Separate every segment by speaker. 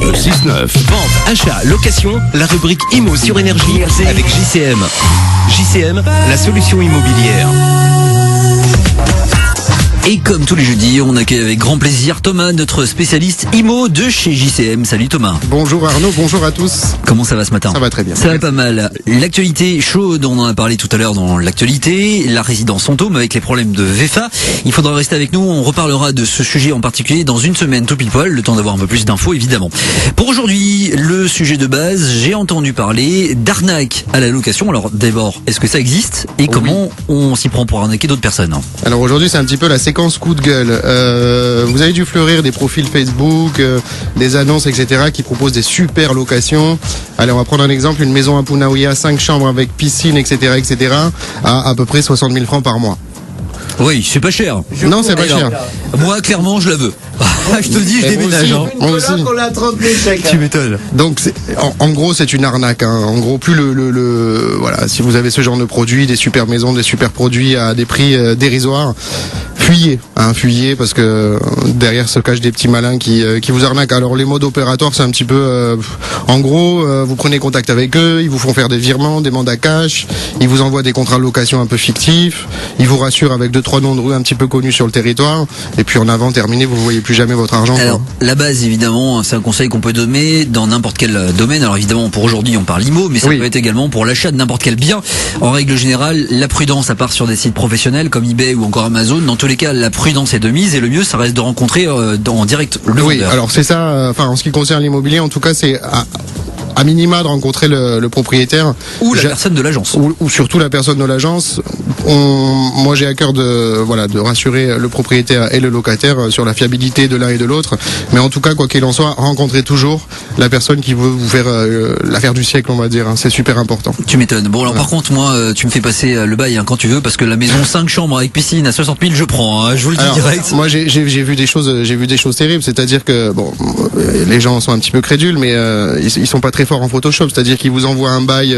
Speaker 1: Le 6-9.
Speaker 2: Vente, achat, location, la rubrique IMO sur Énergie avec JCM. JCM, la solution immobilière.
Speaker 3: Et comme tous les jeudis, on accueille avec grand plaisir Thomas, notre spécialiste IMO de chez JCM. Salut Thomas.
Speaker 4: Bonjour Arnaud, bonjour à tous.
Speaker 3: Comment ça va ce matin?
Speaker 4: Ça va très bien.
Speaker 3: Ça va pas mal. L'actualité chaude, on en a parlé tout à l'heure dans l'actualité. La résidence Fantôme avec les problèmes de VEFA. Il faudra rester avec nous, on reparlera de ce sujet en particulier dans une semaine tout pile poil, le temps d'avoir un peu plus d'infos évidemment. Pour aujourd'hui, le sujet de base, j'ai entendu parler d'arnaque à la location. Alors d'abord, est-ce que ça existe et comment on s'y prend pour arnaquer d'autres personnes?
Speaker 4: Alors aujourd'hui c'est un petit peu la séquence coup de gueule. Vous avez dû fleurir des profils Facebook, des annonces, etc. qui proposent des super locations. Allez, on va prendre un exemple, une maison à Punaouia, 5 chambres avec piscine, etc., à peu près 60 000 francs par mois.
Speaker 3: Oui, c'est pas cher.
Speaker 4: Non, c'est pas cher.
Speaker 3: Moi, clairement, je la veux. Je te le dis, je déménage.
Speaker 4: Moi aussi.
Speaker 3: Tu m'étonnes.
Speaker 4: Donc, en gros, c'est une arnaque. Hein. En gros, plus voilà, si vous avez ce genre de produits, des super maisons, des super produits à des prix dérisoires, fuyez, parce que derrière se cachent des petits malins qui vous arnaquent. Alors, les modes opératoires, c'est un petit peu, en gros, vous prenez contact avec eux, ils vous font faire des virements, des mandats cash, ils vous envoient des contrats de location un peu fictifs, ils vous rassurent avec 2-3 noms de rues un petit peu connus sur le territoire, et puis en avant terminé, vous voyez plus jamais votre argent.
Speaker 3: Alors, la base, évidemment, c'est un conseil qu'on peut donner dans n'importe quel domaine. Alors, évidemment, pour aujourd'hui, on parle IMO, mais ça peut être également pour l'achat de n'importe quel bien. En règle générale, la prudence, à part sur des sites professionnels comme eBay ou encore Amazon, dans tous les cas, la prudence est de mise et le mieux, ça reste de rencontrer en direct le vendeur.
Speaker 4: Alors c'est ça, en ce qui concerne l'immobilier, en tout cas, c'est à minima de rencontrer le propriétaire
Speaker 3: ou la personne de l'agence
Speaker 4: ou surtout la personne de l'agence. Moi j'ai à cœur de rassurer le propriétaire et le locataire sur la fiabilité de l'un et de l'autre, mais en tout cas, quoi qu'il en soit, rencontrez toujours la personne qui veut vous faire l'affaire du siècle, on va dire, hein. C'est super important.
Speaker 3: Tu m'étonnes. Bon, alors par contre, moi tu me fais passer le bail quand tu veux, parce que la maison 5 chambres avec piscine à 60 000 je prends, hein, je vous le dis direct.
Speaker 4: Moi j'ai vu des choses terribles, c'est-à-dire que les gens sont un petit peu crédules, mais ils sont pas très forts en Photoshop, c'est-à-dire qu'ils vous envoient un bail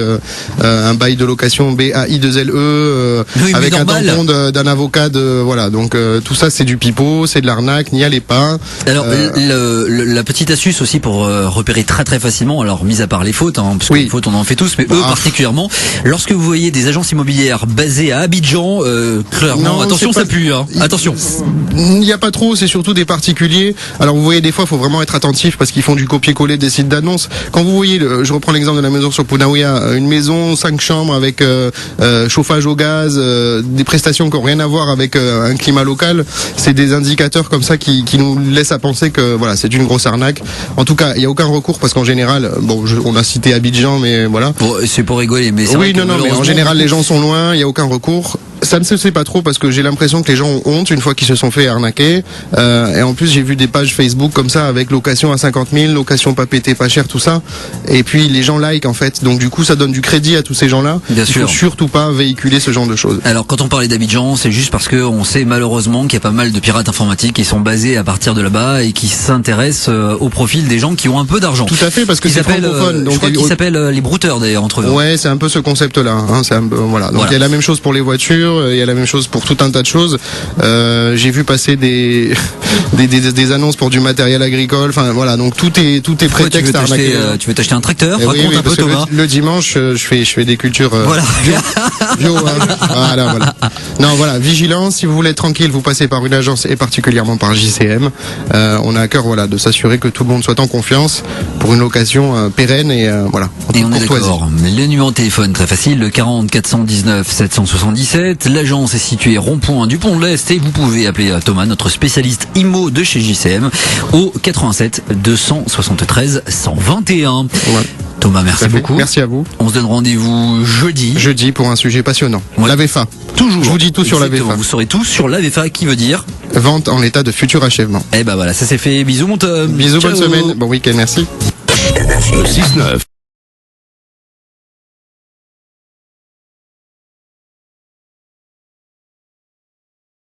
Speaker 4: de location BAI2LE avec un tampon d'un avocat donc tout ça c'est du pipeau, c'est de l'arnaque, n'y allez pas.
Speaker 3: Alors la petite astuce aussi pour repérer très très facilement, alors mis à part les fautes, parce que les fautes on en fait tous, mais eux particulièrement, lorsque vous voyez des agences immobilières basées à Abidjan, clairement, attention ça pue, hein. Attention.
Speaker 4: Il n'y a pas trop, c'est surtout des particuliers. Alors vous voyez, des fois il faut vraiment être attentif parce qu'ils font du copier-coller des sites d'annonces. Quand vous voyez, je reprends l'exemple de la maison sur Punaouia, une maison 5 chambres avec chauffage au gaz, des prestations qui n'ont rien à voir avec un climat local, c'est des indicateurs comme ça qui nous laissent à penser que voilà, c'est une grosse arnaque. En tout cas, il n'y a aucun recours parce qu'en général, on a cité Abidjan, mais voilà.
Speaker 3: C'est pour rigoler, mais c'est
Speaker 4: oui, mais en général les gens sont loin, il n'y a aucun recours. Ça ne se sait pas trop parce que j'ai l'impression que les gens ont honte une fois qu'ils se sont fait arnaquer. Et en plus, j'ai vu des pages Facebook comme ça avec location à 50 000, location pas pété, pas cher, tout ça. Et puis les gens like en fait. Donc du coup, ça donne du crédit à tous ces gens-là.
Speaker 3: Bien sûr.
Speaker 4: Il faut surtout pas véhiculer ce genre de choses.
Speaker 3: Alors quand on parlait d'Abidjan, c'est juste parce que on sait malheureusement qu'il y a pas mal de pirates informatiques qui sont basés à partir de là-bas et qui s'intéressent au profil des gens qui ont un peu d'argent.
Speaker 4: Tout à fait, parce que c'est francophone.
Speaker 3: Je crois qu'ils s'appellent les brouteurs d'ailleurs entre eux.
Speaker 4: Ouais, c'est un peu ce concept-là. Hein, voilà. Donc il y a la même chose pour les voitures. Il y a la même chose pour tout un tas de choses. J'ai vu passer des annonces pour du matériel agricole. Enfin voilà, donc tout est prétexte à arnaquer.
Speaker 3: Tu veux t'acheter un tracteur? Raconte un peu, Thomas.
Speaker 4: Le dimanche, je fais des cultures
Speaker 3: voilà.
Speaker 4: bio, hein. Voilà. Non, voilà, vigilance. Si vous voulez être tranquille, vous passez par une agence et particulièrement par JCM. On a à cœur de s'assurer que tout le monde soit en confiance pour une location pérenne et voilà.
Speaker 3: Et on est d'accord. Le numéro de téléphone très facile, le 40 419 777. L'agence est située rond-point du Pont de l'Est et vous pouvez appeler Thomas, notre spécialiste IMO de chez JCM, au 87 273 121. Ouais. Thomas, merci beaucoup.
Speaker 4: Merci à vous.
Speaker 3: On se donne rendez-vous jeudi.
Speaker 4: Jeudi pour un sujet passionnant. Ouais. La VEFA.
Speaker 3: Toujours.
Speaker 4: Je vous dis tout sur la VEFA.
Speaker 3: Vous saurez tout sur la VEFA, qui veut dire
Speaker 4: vente en état de futur achèvement.
Speaker 3: Et voilà, ça c'est fait. Bisous mon Tom.
Speaker 4: Bisous, ciao. Bonne semaine. Bon week-end, merci.
Speaker 1: Le 6-9.